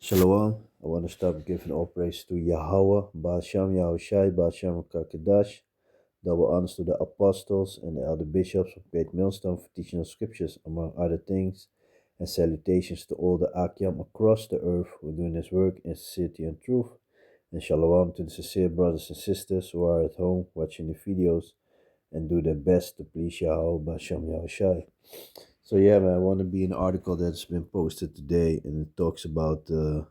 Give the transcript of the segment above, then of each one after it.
Shalom. I want to start giving all praise to Yahweh, Ba'asham Yahushai, Ba'asham Kakadash. Double honors to the apostles and the elder bishops of Great Millstone for teaching us scriptures, among other things. And salutations to all the Akyam across the earth who are doing this work in sincerity and truth. And shalom to the sincere brothers and sisters who are at home watching the videos and do their best to please Yahweh, Ba'asham Yahushai. So yeah, man, I want to be an article that's been posted today, and it talks about a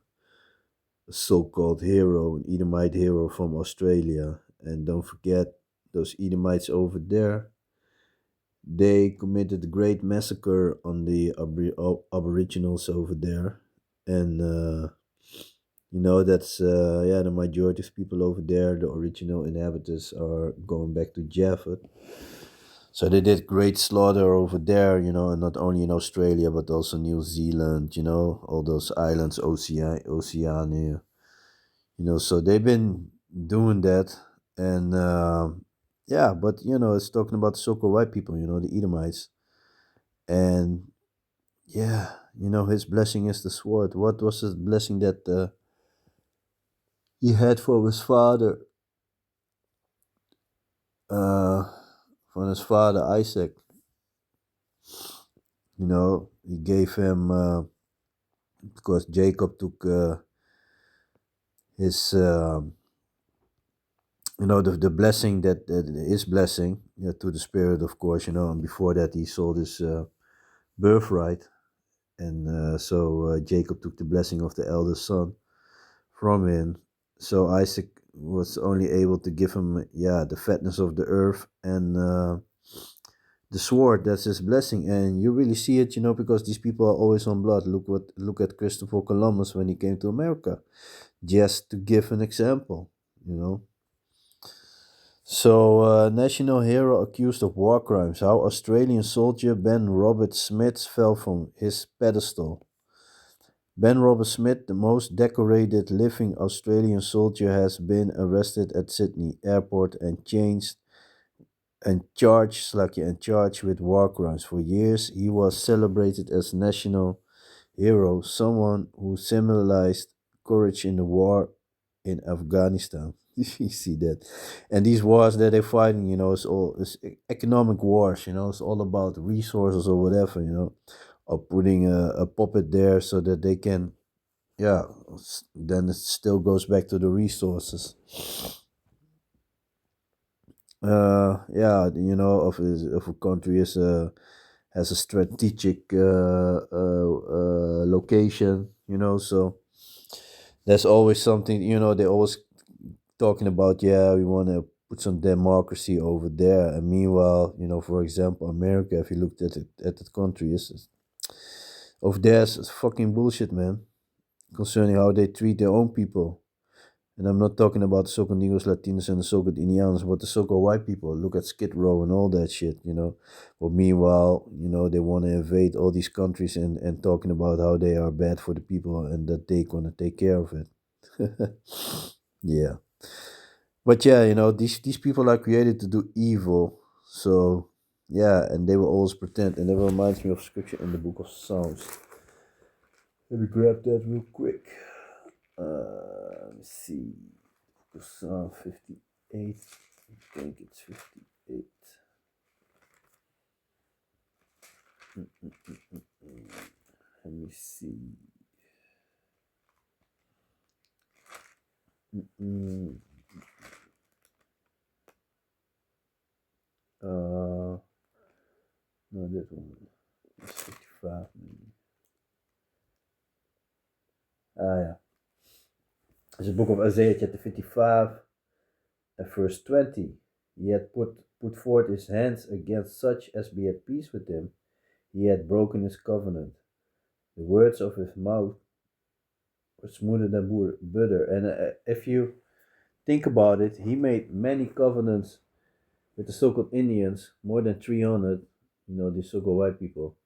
so-called hero, an Edomite hero from Australia. And don't forget, those Edomites over there, they committed a great massacre on the Aboriginals over there. And, that's, the majority of people over there, the original inhabitants, are going back to Java. So they did great slaughter over there, and not only in Australia, but also New Zealand, all those islands, Oceania. So they've been doing that, and but it's talking about the so-called white people, the Edomites, and yeah, his blessing is the sword. What was his blessing that he had for his father, uh, from his father Isaac? He gave him because Jacob took his the blessing that his blessing, to the spirit, of course, and before that he sold his birthright. And so Jacob took the blessing of the eldest son from him. So Isaac was only able to give him, the fatness of the earth and the sword. That's his blessing, and you really see it, because these people are always on blood. Look at Christopher Columbus when he came to America, just to give an example, So, national hero accused of war crimes. How Australian soldier Ben Robert Smith fell from his pedestal. Ben Robert Smith, the most decorated living Australian soldier, has been arrested at Sydney Airport and charged with war crimes. For years, he was celebrated as national hero, someone who symbolized courage in the war in Afghanistan. You see that, and these wars that they're fighting, it's economic wars. It's all about resources or whatever, or putting a puppet there so that they can, yeah, then it still goes back to the resources. If a country has a strategic location, so there's always something, they always talking about, yeah, we want to put some democracy over there. And meanwhile, for example, America, if you looked at the country, is over there is fucking bullshit, man, concerning how they treat their own people. And I'm not talking about the so-called Negros, Latinos, and the so-called Indians, but the so-called white people. Look at Skid Row and all that shit, But meanwhile, they want to invade all these countries and talking about how they are bad for the people and that they gonna take care of it. Yeah. But yeah, these people are created to do evil. So yeah, and they will always pretend. And that reminds me of scripture in the book of Psalms. Let me grab that real quick. Let me see. Psalm 58. I think it's 58. Let me see. No, this one. It's 55 maybe. Yeah. It's the book of Isaiah chapter 55 and verse 20. He had put forth his hands against such as be at peace with him. He had broken his covenant. The words of his mouth were smoother than butter. And if you think about it, he made many covenants with the so-called Indians, more than 300, the so-called white people,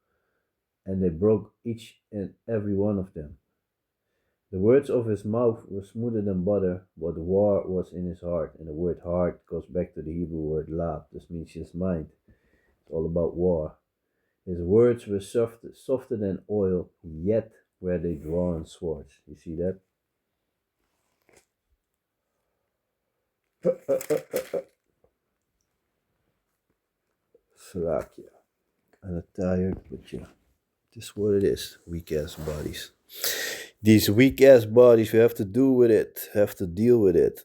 and they broke each and every one of them. The words of his mouth were smoother than butter, but war was in his heart. And the word heart goes back to the Hebrew word lab. This means his mind. It's all about war. His words were softer than oil, yet where they draw on swords. You see that? Slovakia. I'm tired, but yeah, this is what it is. Weak ass bodies. These weak ass bodies, we have to do with it. Have to deal with it.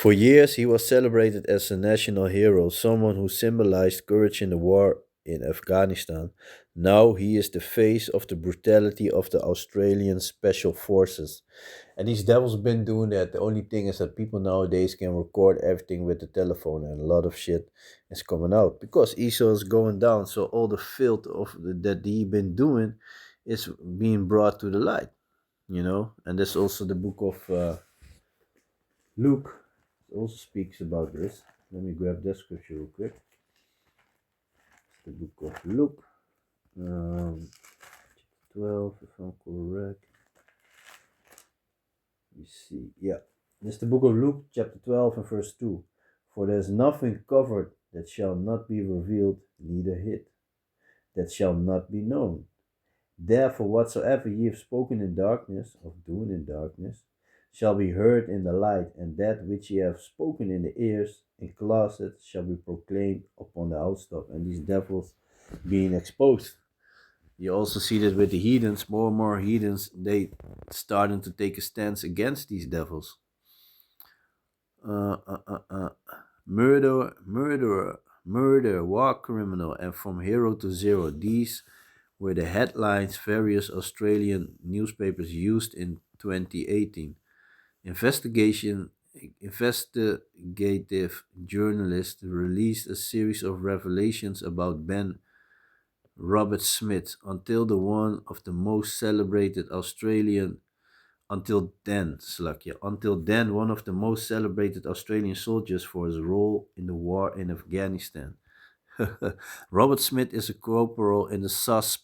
For years, he was celebrated as a national hero, someone who symbolized courage in the war in Afghanistan. Now he is the face of the brutality of the Australian Special Forces. And these devils been doing that. The only thing is that people nowadays can record everything with the telephone, and a lot of shit is coming out because ISO is going down. So all the filth that he been doing is being brought to the light, And there's also the book of Luke also speaks about this. Let me grab that scripture real quick. It's the book of Luke, um, 12, if I'm correct. You see, yeah. This is the book of Luke, chapter 12 and verse 2. For there is nothing covered that shall not be revealed, neither hid, that shall not be known. Therefore, whatsoever ye have spoken in darkness, of doing in darkness, shall be heard in the light, and that which ye have spoken in the ears, in closets, shall be proclaimed upon the housetop. And these devils being exposed. You also see that with the heathens, more and more heathens, they starting to take a stance against these devils. Murder, war criminal, and from hero to zero. These were the headlines various Australian newspapers used in 2018. Investigative journalists released a series of revelations about Ben Robert Smith, until then, one of the most celebrated Australian soldiers for his role in the war in Afghanistan. Robert Smith is a corporal in the SAS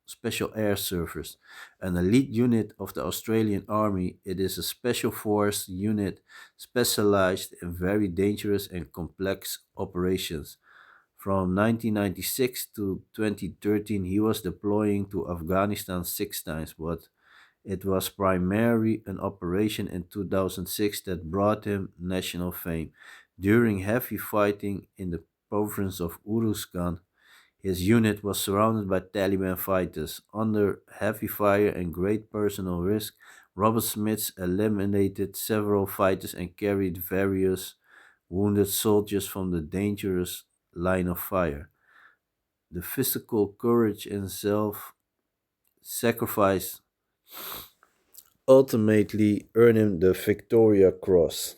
Special Air Service, an elite unit of the Australian Army. It is a special force unit specialized in very dangerous and complex operations. From 1996 to 2013, he was deploying to Afghanistan 6 times, but it was primarily an operation in 2006 that brought him national fame. During heavy fighting in the province of Uruzgan, his unit was surrounded by Taliban fighters. Under heavy fire and great personal risk, Robert Smith eliminated several fighters and carried various wounded soldiers from the dangerous line of fire. The physical courage and self sacrifice ultimately earned him the Victoria Cross,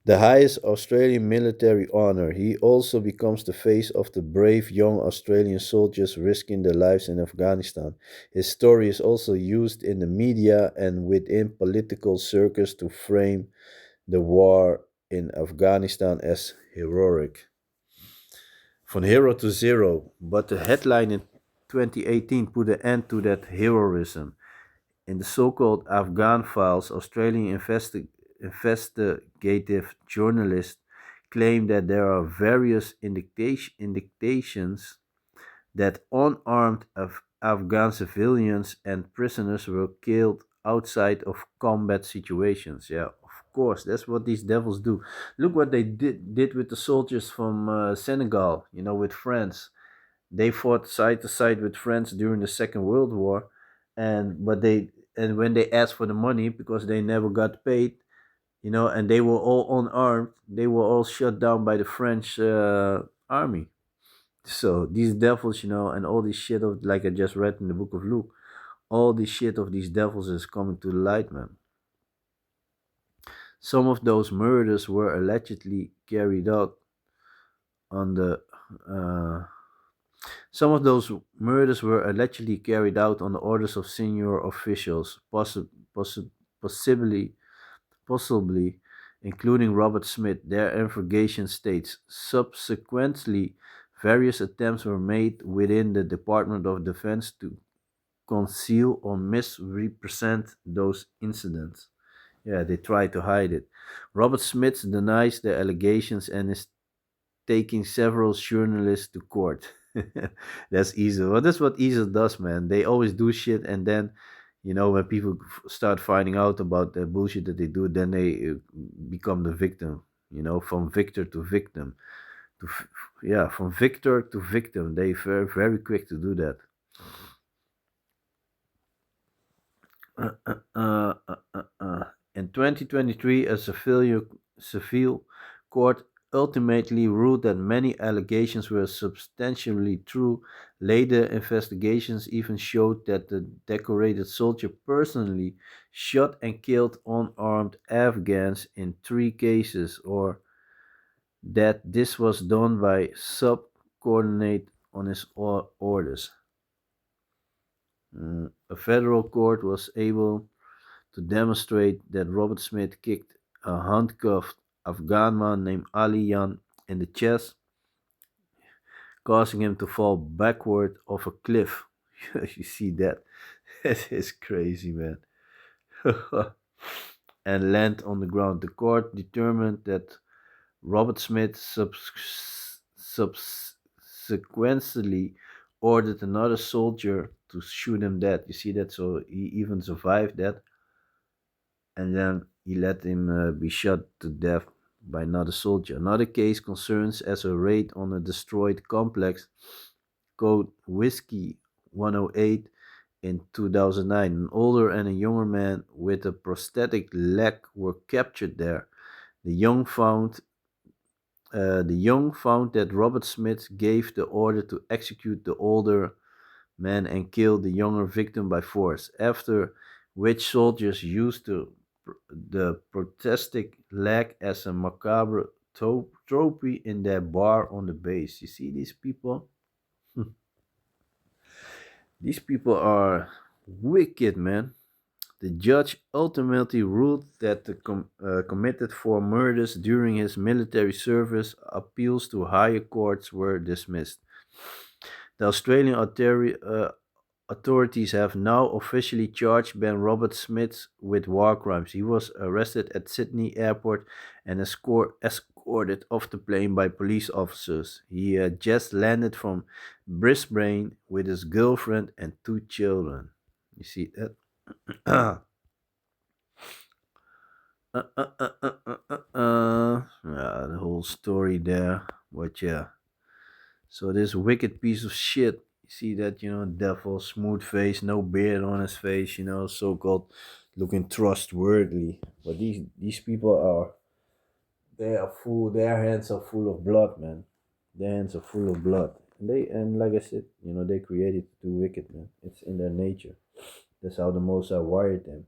the highest Australian military honor. He also becomes the face of the brave young Australian soldiers risking their lives in Afghanistan. His story is also used in the media and within political circles to frame the war in Afghanistan as heroic. From hero to zero, but the headline in 2018 put an end to that heroism. In the so-called Afghan files, Australian investigative journalists claim that there are various indications that unarmed Afghan civilians and prisoners were killed outside of combat situations. Yeah, of course, that's what these devils do. Look what they did with the soldiers from Senegal, with France. They fought side to side with France during the Second World War, and when they asked for the money because they never got paid, and they were all unarmed, they were all shut down by the French army. So these devils, and all this shit of like I just read in the book of Luke, all this shit of these devils is coming to the light, man. Some of those murders were allegedly carried out on the uh, Some of those murders were allegedly carried out on the orders of senior officials, possibly, possibly including Robert Smith. Their investigation states. Subsequently, various attempts were made within the Department of Defense to conceal or misrepresent those incidents. Yeah, they tried to hide it. Robert Smith denies the allegations and is taking several journalists to court. That's Easel. Well, that's what Easel does, man. They always do shit, and then, when people start finding out about the bullshit that they do, then they become the victim. From victor to victim. Yeah, from victor to victim. They very very quick to do that. In 2023, a civil court ultimately ruled that many allegations were substantially true. Later investigations even showed that the decorated soldier personally shot and killed unarmed Afghans in 3 cases, or that this was done by subordinate on his orders. A federal court was able to demonstrate that Robert Smith kicked a handcuffed Afghan man named Ali Yan in the chest, causing him to fall backward off a cliff. You see that? That is crazy, man. And land on the ground. The court determined that Robert Smith subsequently ordered another soldier to shoot him dead. You see that? So he even survived that, and then he let him be shot to death by another soldier. Another case concerns as a raid on a destroyed complex code Whiskey 108 in 2009. An older and a younger man with a prosthetic leg were captured there. The young found that Robert Smith gave the order to execute the older man and killed the younger victim by force, after which soldiers used the prosthetic leg as a macabre trophy in their bar on the base. You see these people? These people are wicked, man. The judge ultimately ruled that the committed 4 murders during his military service. Appeals to higher courts were dismissed. The Australian authorities have now officially charged Ben Robert Smith with war crimes. He was arrested at Sydney Airport and escorted off the plane by police officers. He had just landed from Brisbane with his girlfriend and 2 children. You see that? Yeah, the whole story there. But yeah. So this wicked piece of shit. You see that, devil, smooth face, no beard on his face, so called looking trustworthy. But these people are, they are full, their hands are full of blood, man. Their hands are full of blood. And like I said, they created to do wicked, man. It's in their nature. That's how the Most High wired them.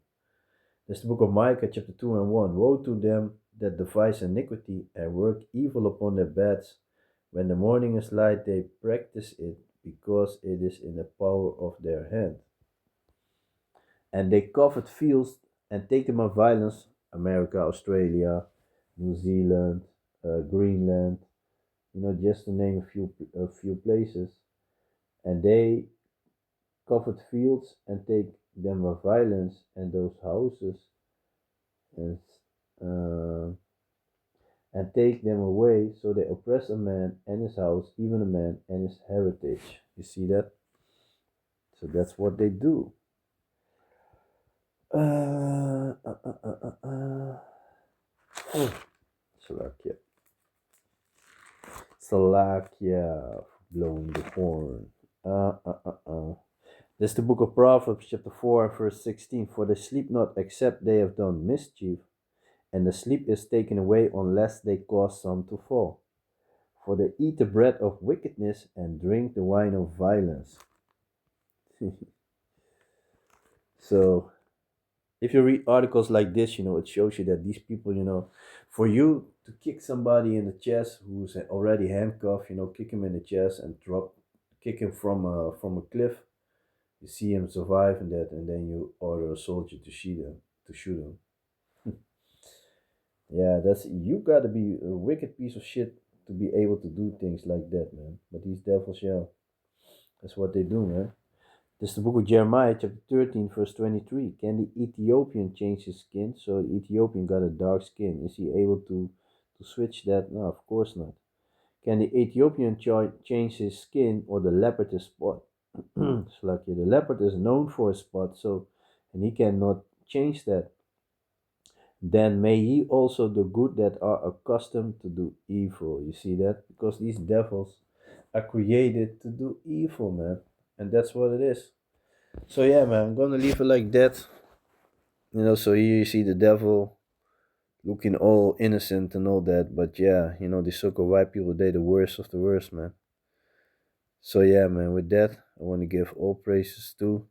That's the book of Micah, chapter 2 and 1. Woe to them that devise iniquity and work evil upon their beds. When the morning is light, they practice it because it is in the power of their hand. And they covet fields and take them by violence. America, Australia, New Zealand, Greenland, just to name a few places. And they covet fields and take them by violence, and those houses, and uh, and take them away. So they oppress a man and his house, even a man and his heritage. You see that? So that's what they do. Oh, Slovakia. Slovakia, blowing the horn. This is the book of Proverbs, chapter 4, verse 16. For they sleep not except they have done mischief, and the sleep is taken away unless they cause some to fall. For they eat the bread of wickedness and drink the wine of violence. So, if you read articles like this, it shows you that these people, for you to kick somebody in the chest who's already handcuffed, kick him in the chest and kick him from a cliff. You see him survive and that, and then you order a soldier to shoot him. Yeah, that's you gotta be a wicked piece of shit to be able to do things like that, man. But these devils, yeah, that's what they do, man. This is the book of Jeremiah, chapter 13, verse 23. Can the Ethiopian change his skin? So the Ethiopian got a dark skin. Is he able to switch that? No, of course not. Can the Ethiopian change his skin or the leopard his spot? It's like the leopard is known for his spot, so and he cannot change that. Then may ye also do good that are accustomed to do evil. You see that? Because these devils are created to do evil, man. And that's what it is. So yeah, man, I'm gonna leave it like that. So here you see the devil looking all innocent and all that, but yeah, the so-called white people, they the worst of the worst, man. So yeah, man, with that, I want to give all praises to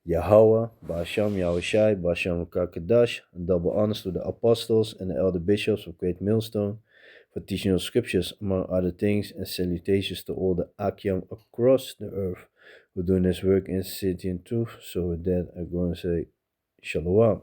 Yahweh, Ba'asham Yahushai, Ba'asham Kakadash, and double honors to the apostles and the elder bishops of Great Millstone for teaching the scriptures, among other things, and salutations to all the Akyam across the earth who are doing this work in sincerity and truth. So with that, I'm going to say Shalom.